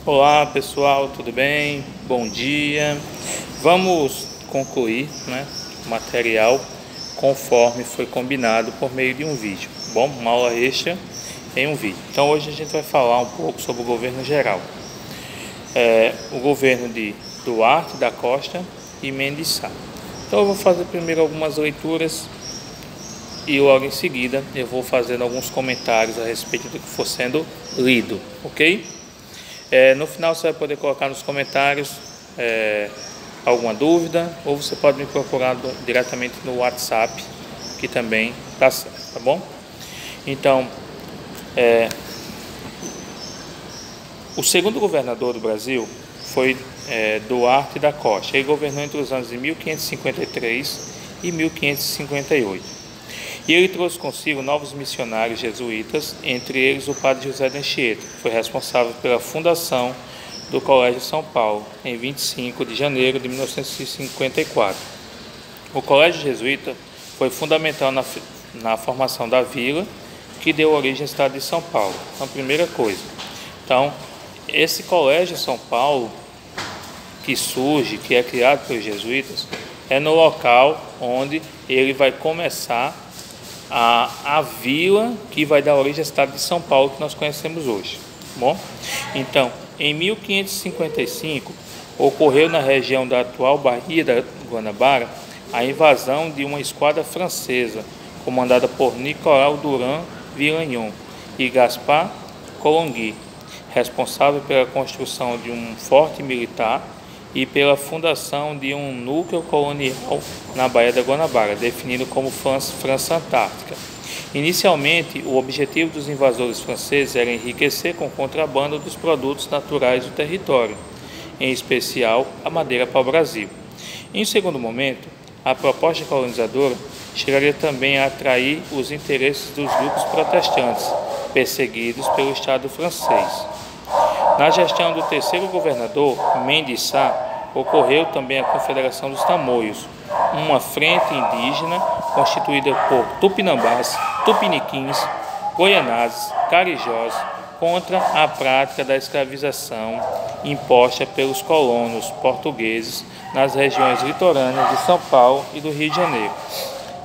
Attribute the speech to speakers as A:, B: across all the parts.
A: Olá pessoal, tudo bem? Bom dia. Vamos concluir, o material conforme foi combinado por meio de um vídeo. Bom, uma aula extra em um vídeo. Então hoje a gente vai falar um pouco sobre o governo geral. O governo de Duarte da Costa e Mendes Sá. Então eu vou fazer primeiro algumas leituras e logo em seguida eu vou fazendo alguns comentários a respeito do que for sendo lido, ok? No final você vai poder colocar nos comentários alguma dúvida, ou você pode me procurar diretamente no WhatsApp, que também está certo, tá bom? Então, o segundo governador do Brasil foi Duarte da Costa. Ele governou entre os anos de 1553 e 1558. E ele trouxe consigo novos missionários jesuítas, entre eles o padre José de Anchieta, que foi responsável pela fundação do Colégio São Paulo, em 25 de janeiro de 1954. O Colégio Jesuíta foi fundamental na formação da vila, que deu origem ao estado de São Paulo, a primeira coisa. Então, esse Colégio São Paulo, que surge, que é criado pelos jesuítas, é no local onde ele vai começar a vila que vai dar origem ao estado de São Paulo que nós conhecemos hoje. Bom, então, em 1555, ocorreu na região da atual Baía da Guanabara a invasão de uma esquadra francesa, comandada por Nicolau Durand Villagnon e Gaspard Coligny, responsável pela construção de um forte militar e pela fundação de um núcleo colonial na Baía da Guanabara, definido como França Antártica. Inicialmente, o objetivo dos invasores franceses era enriquecer com o contrabando dos produtos naturais do território, em especial a madeira para o Brasil. Em segundo momento, a proposta colonizadora chegaria também a atrair os interesses dos grupos protestantes, perseguidos pelo Estado francês. Na gestão do terceiro governador, Mendes Sá, ocorreu também a Confederação dos Tamoios, uma frente indígena constituída por tupinambás, tupiniquins, goianazes, carijós, contra a prática da escravização imposta pelos colonos portugueses nas regiões litorâneas de São Paulo e do Rio de Janeiro.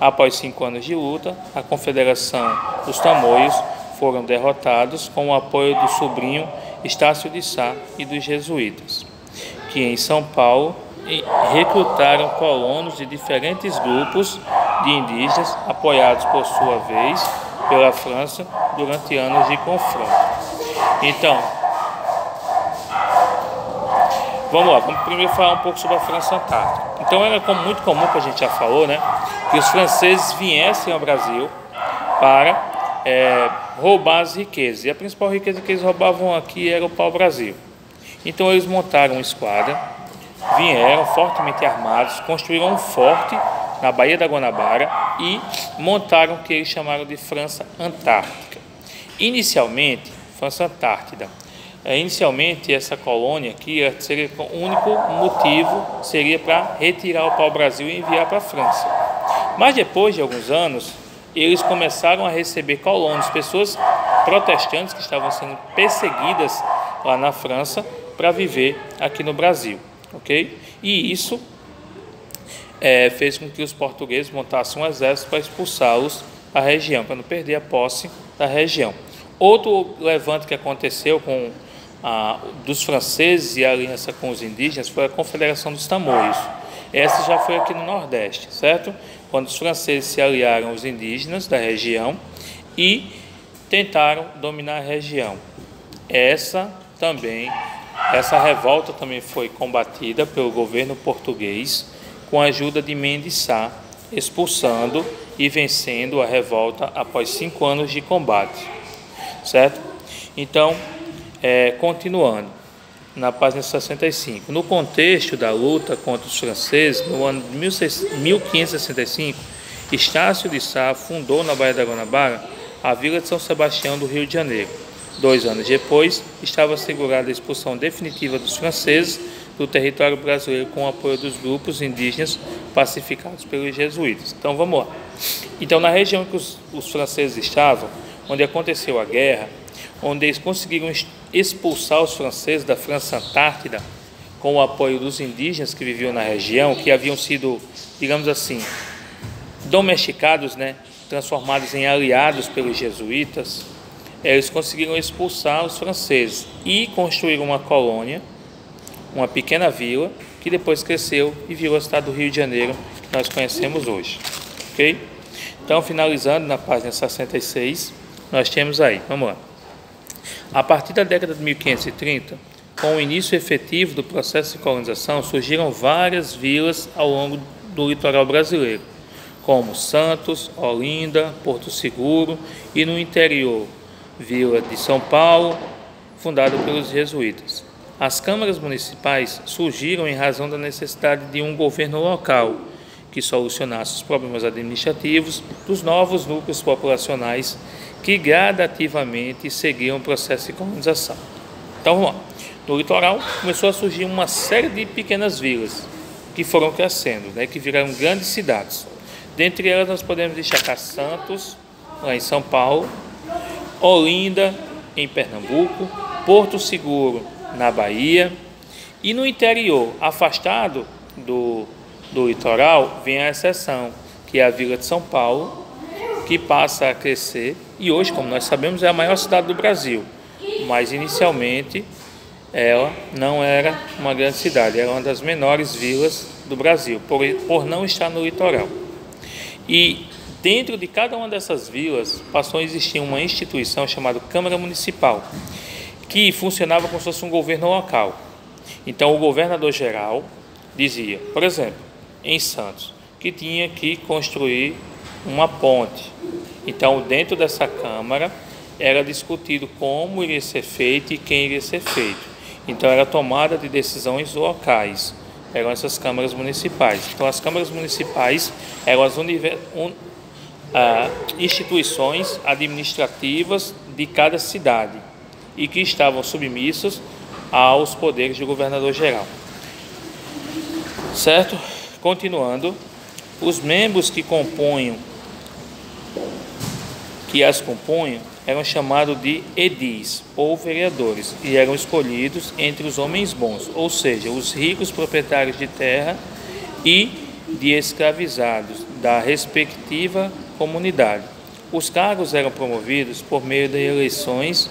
A: Após 5 anos de luta, a Confederação dos Tamoios foram derrotados com o apoio do sobrinho Estácio de Sá e dos jesuítas, que em São Paulo recrutaram colonos de diferentes grupos de indígenas, apoiados por sua vez pela França durante anos de confronto. Então, vamos lá, vamos primeiro falar um pouco sobre a França Antártica. Então era muito comum, que a gente já falou, que os franceses viessem ao Brasil para roubar as riquezas, e a principal riqueza que eles roubavam aqui era o pau-brasil. Então eles montaram uma esquadra, vieram fortemente armados, construíram um forte na Baía da Guanabara e montaram o que eles chamaram de França Antártica. Inicialmente, França Antártida. Inicialmente essa colônia aqui seria o único motivo seria para retirar o pau-brasil e enviar para a França. Mas depois de alguns anos, eles começaram a receber colonos, pessoas protestantes que estavam sendo perseguidas lá na França para viver aqui no Brasil, ok? E isso fez com que os portugueses montassem um exército para expulsá-los da região, para não perder a posse da região. Outro levante que aconteceu dos franceses e a aliança com os indígenas foi a Confederação dos Tamoios. Essa já foi aqui no Nordeste, certo? Quando os franceses se aliaram aos indígenas da região e tentaram dominar a região. Essa revolta também foi combatida pelo governo português com a ajuda de Mendes Sá, expulsando e vencendo a revolta após 5 anos de combate, certo? Então, continuando, na página 65, no contexto da luta contra os franceses, no ano de 1565, Estácio de Sá fundou na Baía da Guanabara a Vila de São Sebastião do Rio de Janeiro. 2 anos depois, estava assegurada a expulsão definitiva dos franceses do território brasileiro com o apoio dos grupos indígenas pacificados pelos jesuítas. Então vamos lá. Então na região que os franceses estavam, onde aconteceu a guerra, onde eles conseguiram expulsar os franceses da França Antártida com o apoio dos indígenas que viviam na região, que haviam sido, digamos assim, domesticados, né, transformados em aliados pelos jesuítas. Eles conseguiram expulsar os franceses e construíram uma colônia, uma pequena vila, que depois cresceu e virou a cidade do Rio de Janeiro, que nós conhecemos hoje. Ok? Então, finalizando na página 66, nós temos aí, vamos lá. A partir da década de 1530, com o início efetivo do processo de colonização, surgiram várias vilas ao longo do litoral brasileiro, como Santos, Olinda, Porto Seguro e no interior, Vila de São Paulo, fundada pelos jesuítas. As câmaras municipais surgiram em razão da necessidade de um governo local que solucionasse os problemas administrativos dos novos núcleos populacionais que gradativamente seguiam o processo de colonização. Então, vamos lá. No litoral começou a surgir uma série de pequenas vilas que foram crescendo, né, que viraram grandes cidades. Dentre elas nós podemos destacar Santos, lá em São Paulo, Olinda, em Pernambuco, Porto Seguro, na Bahia, e no interior, afastado do litoral, vem a exceção, que é a Vila de São Paulo, que passa a crescer, e hoje, como nós sabemos, é a maior cidade do Brasil, mas inicialmente ela não era uma grande cidade, era uma das menores vilas do Brasil, por não estar no litoral. E dentro de cada uma dessas vilas passou a existir uma instituição chamada Câmara Municipal, que funcionava como se fosse um governo local. Então o governador geral dizia, por exemplo, em Santos, que tinha que construir uma ponte. Então dentro dessa Câmara era discutido como iria ser feito e quem iria ser feito. Então era tomada de decisões locais, eram essas câmaras municipais. Então as câmaras municipais eram as instituições administrativas de cada cidade e que estavam submissas aos poderes do governador geral. Certo? Continuando, os membros que as compunham eram chamados de edis ou vereadores e eram escolhidos entre os homens bons, ou seja, os ricos proprietários de terra e de escravizados da respectiva comunidade. Os cargos eram promovidos por meio de eleições,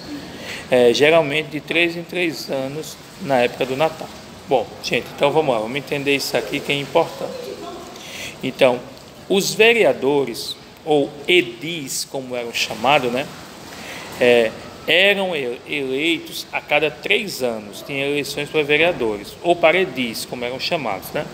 A: geralmente de 3 em 3 anos, na época do Natal. Bom, gente, então vamos lá, vamos entender isso aqui que é importante. Então, os vereadores, ou edis, como eram chamados, né, eram eleitos a cada 3 anos, tinha eleições para vereadores, ou para edis, como eram chamados, né?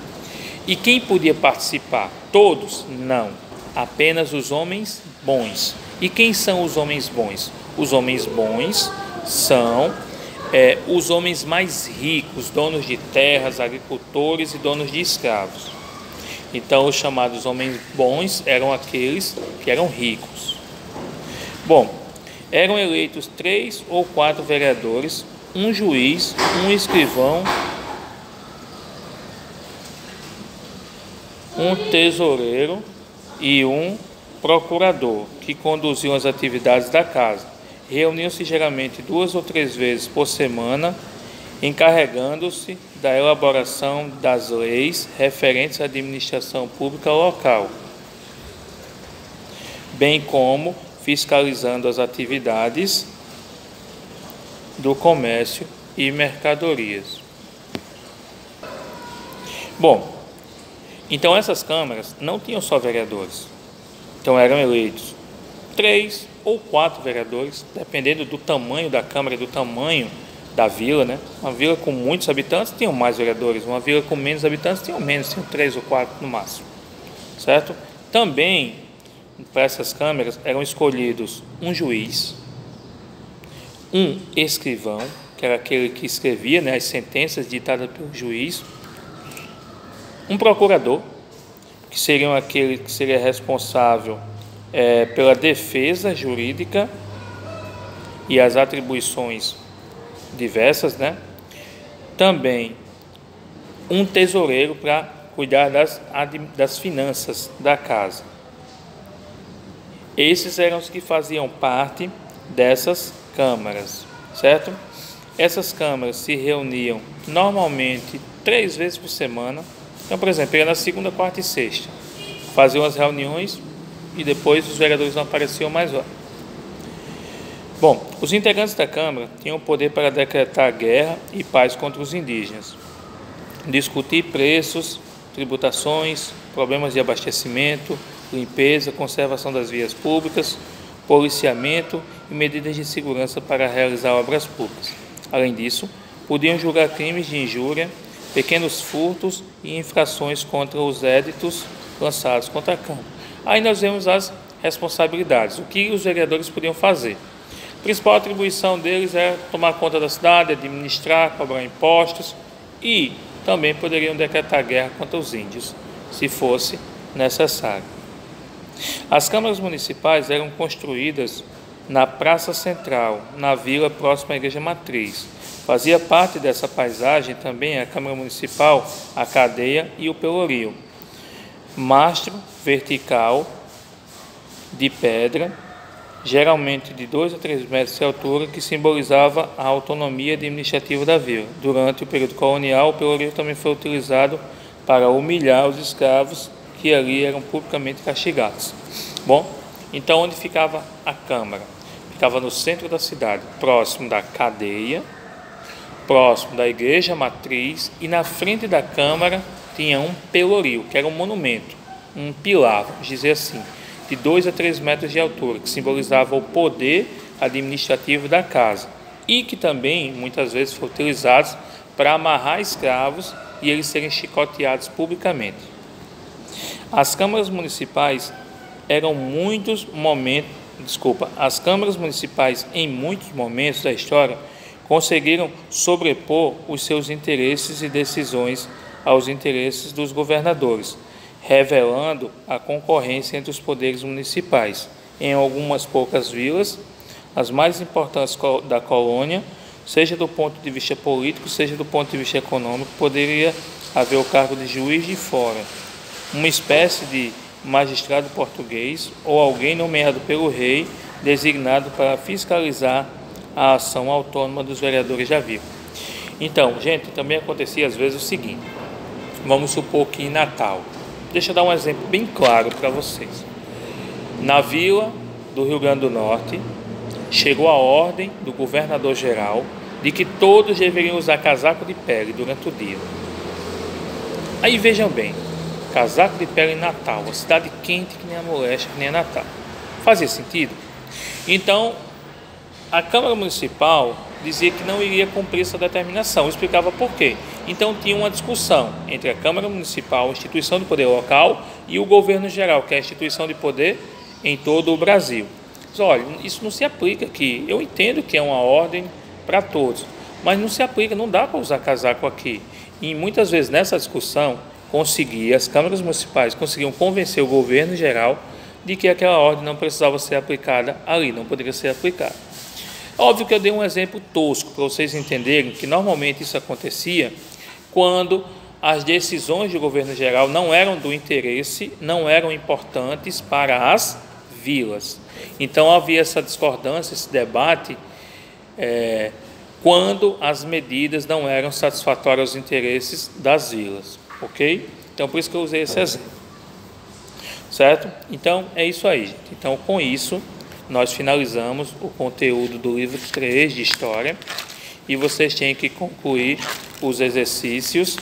A: E quem podia participar? Todos? Não, apenas os homens bons. E quem são os homens bons? Os homens bons são os homens mais ricos, donos de terras, agricultores e donos de escravos. Então, os chamados homens bons eram aqueles que eram ricos. Bom, eram eleitos 3 ou 4 vereadores, um juiz, um escrivão, um tesoureiro e um procurador, que conduziam as atividades da casa. Reuniam-se geralmente 2 ou 3 vezes por semana, encarregando-se da elaboração das leis referentes à administração pública local, bem como fiscalizando as atividades do comércio e mercadorias. Bom, então essas câmaras não tinham só vereadores, então eram eleitos 3 ou 4 vereadores, dependendo do tamanho da Câmara e do tamanho da vila, né? Uma vila com muitos habitantes tinham mais vereadores, uma vila com menos habitantes tinham menos, tinham 3 ou 4 no máximo, certo? Também, para essas câmaras, eram escolhidos um juiz, um escrivão, que era aquele que escrevia, né, as sentenças ditadas pelo juiz, um procurador, que seria aquele que seria responsável pela defesa jurídica e as atribuições diversas, né? Também um tesoureiro para cuidar das finanças da casa. Esses eram os que faziam parte dessas câmaras, certo? Essas câmaras se reuniam normalmente 3 vezes por semana. Então, por exemplo, ia na segunda, quarta e sexta, faziam as reuniões e depois os vereadores não apareciam mais lá. Bom, os integrantes da Câmara tinham poder para decretar guerra e paz contra os indígenas, discutir preços, tributações, problemas de abastecimento, limpeza, conservação das vias públicas, policiamento e medidas de segurança para realizar obras públicas. Além disso, podiam julgar crimes de injúria, pequenos furtos e infrações contra os éditos lançados contra a Câmara. Aí nós vemos as responsabilidades, o que os vereadores podiam fazer. A principal atribuição deles é tomar conta da cidade, administrar, cobrar impostos e também poderiam decretar guerra contra os índios, se fosse necessário. As câmaras municipais eram construídas na Praça Central, na vila próxima à Igreja Matriz. Fazia parte dessa paisagem também a Câmara Municipal, a Cadeia e o Pelourinho. Mastro vertical de pedra, geralmente de 2 a 3 metros de altura, que simbolizava a autonomia administrativa da vila. Durante o período colonial, o Pelourinho também foi utilizado para humilhar os escravos que ali eram publicamente castigados. Bom, então onde ficava a Câmara? Ficava no centro da cidade, próximo da Cadeia, próximo da Igreja Matriz, e na frente da Câmara tinha um pelourio, que era um monumento, um pilar, vamos dizer assim, de 2 a 3 metros de altura, que simbolizava o poder administrativo da casa e que também muitas vezes foi utilizado para amarrar escravos e eles serem chicoteados publicamente. As câmaras municipais as câmaras municipais em muitos momentos da história conseguiram sobrepor os seus interesses e decisões aos interesses dos governadores, revelando a concorrência entre os poderes municipais. Em algumas poucas vilas, as mais importantes da colônia, seja do ponto de vista político, seja do ponto de vista econômico, poderia haver o cargo de juiz de fora, uma espécie de magistrado português ou alguém nomeado pelo rei, designado para fiscalizar a ação autônoma dos vereadores da vila. Então, gente, também acontecia às vezes o seguinte, vamos supor que em Natal, deixa eu dar um exemplo bem claro para vocês. Na vila do Rio Grande do Norte, chegou a ordem do governador-geral de que todos deveriam usar casaco de pele durante o dia. Aí vejam bem, casaco de pele em Natal, uma cidade quente que nem a moléstia, que nem a Natal. Fazia sentido? Então, a Câmara Municipal dizia que não iria cumprir essa determinação, explicava por quê. Então tinha uma discussão entre a Câmara Municipal, a instituição de poder local, e o governo geral, que é a instituição de poder em todo o Brasil. Mas, olha, isso não se aplica aqui. Eu entendo que é uma ordem para todos, mas não se aplica, não dá para usar casaco aqui. E muitas vezes nessa discussão, as câmaras municipais conseguiam convencer o governo geral de que aquela ordem não precisava ser aplicada ali, não poderia ser aplicada. Óbvio que eu dei um exemplo tosco para vocês entenderem que normalmente isso acontecia quando as decisões do governo geral não eram do interesse, não eram importantes para as vilas. Então havia essa discordância, esse debate, quando as medidas não eram satisfatórias aos interesses das vilas, ok? Então por isso que eu usei esse exemplo, certo? Então é isso aí, gente. Então com isso nós finalizamos o conteúdo do livro 3 de História e vocês têm que concluir os exercícios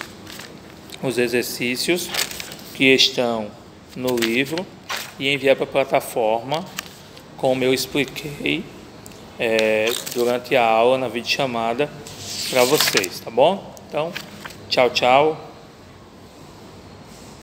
A: que estão no livro e enviar para a plataforma, como eu expliquei durante a aula, na videochamada, para vocês, tá bom? Então, tchau, tchau.